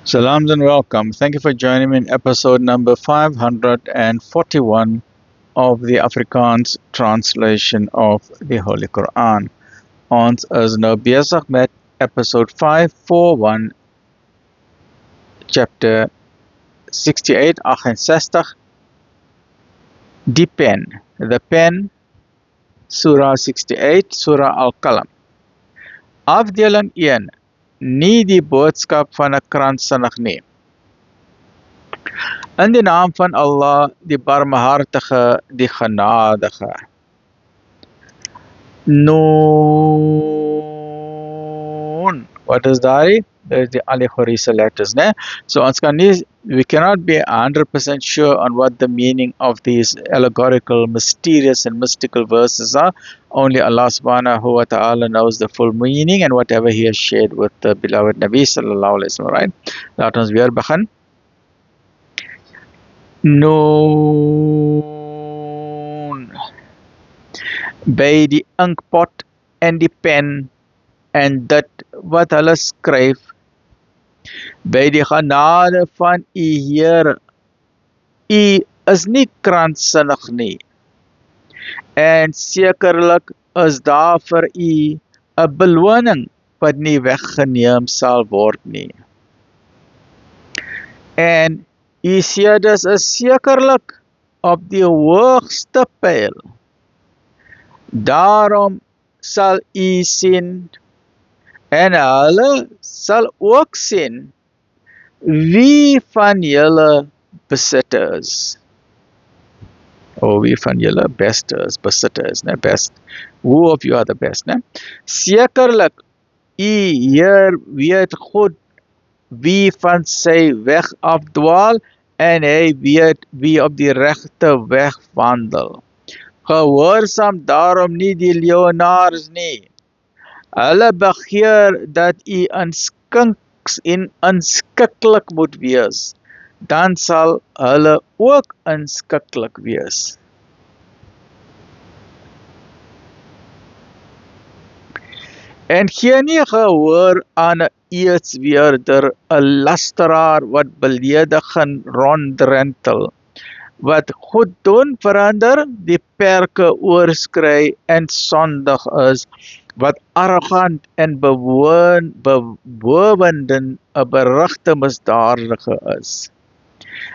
Salams and welcome. Thank you for joining me in episode number 541 of the Afrikaans translation of the Holy Quran. Ons is nou besig met episode 541, chapter 68, 68, die pen. The pen, Surah 68, Surah Al-Qalam. Afdeling 1, nie die boodskap van 'n kranksinnig nie. In die naam van Allah, die barmhartige, die genadige. Noon. What is that? That is the allegorical letters, ne? So we cannot be 100% sure on what the meaning of these allegorical, mysterious and mystical verses are. Only Allah subhanahu wa ta'ala knows the full meaning and whatever He has shared with the beloved Nabi sallallahu alaihi wasallam, right? Laat ons weer begin. Noon. By die inkpot en die pen en dit wat hulle skryf, by die genade van U Heer, U is nie kranksinnig nie, en sekerlik is daar vir U 'n beloning wat nie weggeneem sal word nie. En U sedes is sekerlik op die hoogste pyl. Daarom sal U sien, en hulle sal ook sien, wie van julle besitter is. Of wie van julle beste is, besitter is, ne? Best. Who of you are the best, ne? Sekerlik, U Heer weet goed wie van sy weg afdwaal, en Hy weet wie op die regte weg wandel. Gehoorsaam daarom nie die leeuenaars nie. Hulle begeer dat U inskikkelik moet wees, dan sal hulle ook inskikkelik wees. En gee nie gehoor aan 'n eetsweerder, 'n lasteraar wat belediging ronddrentel, wat goed doen verander, die perke oorskry en sondig is, wat arrogant en bowendend 'n berugte misdadige is.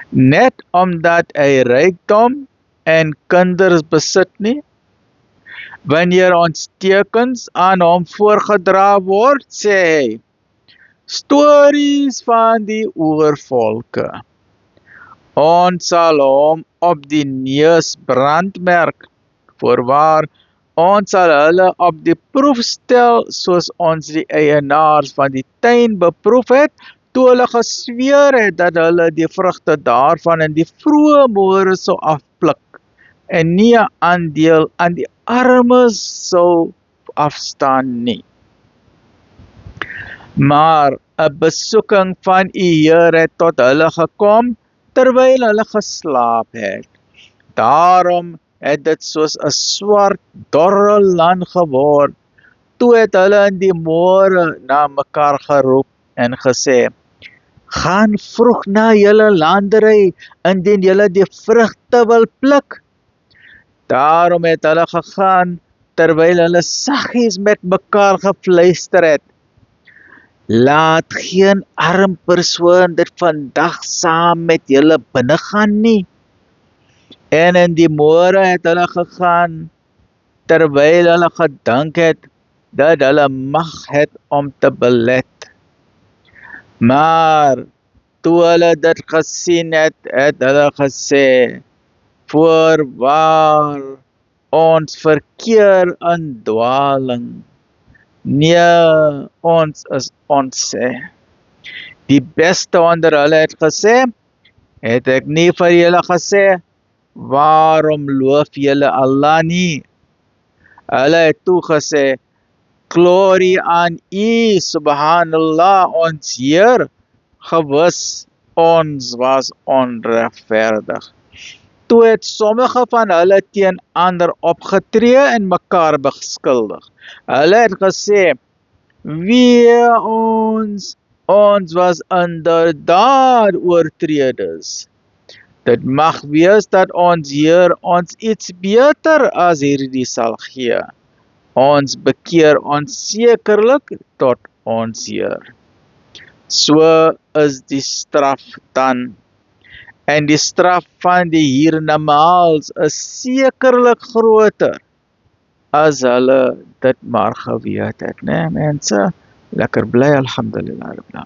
Net omdat hy rykdom en kinders besit nie, wanneer ons tekens aan hom voorgedra word, sê hy, stories van die oorvolke. Ons sal hom op die neus brandmerk, voorwaar, ons sal hulle op die proef stel, soos ons die eienaars van die tuin beproef het, toe hulle gesweer het dat hulle die vrugte daarvan in die vroeë môre sou afpluk, en nie 'n aandeel aan die armes sou afstaan nie. Maar 'n besoeking van U Heer het tot hulle gekom, terwyl hulle geslaap het. Daarom het dit soos 'n swart, dorre land geword. Toe het hulle in die môre na mekaar geroep en gesê, gaan vroeg na julle landery, indien julle die vrugte wil pluk. Daarom het hulle gegaan, terwyl hulle saggies met mekaar gefluister het. Laat geen arm persoon dit vandag saam met julle binnegaan nie. En in die môre het hulle gegaan, terwyl hulle gedink het, dat hulle mag het om te belet. Maar, toe hulle dit gesien het, het hulle gesê, voorwaar, ons verkeer in dwaling. Nee, ons is ontsê. Die beste onder hulle het gesê, het ek nie vir julle gesê, waarom loof julle Allah nie? Hulle het toe gesê, glorie aan U, subhanallah, ons Heer, gewis, ons was onregverdig. Toe het sommige van hulle teen ander opgetree en mekaar beskuldig. Hulle het gesê, wee ons, Ons was inderdaad oortreders. Dit mag wees dat ons Heer ons iets beter as hierdie sal gee. Ons bekeer ons sekerlik tot ons Heer. So is die straf dan. En die straf van die hiernamaals is sekerlik groter as hulle dit maar geweet het, né mense? Lekker bly, alhamdulillah.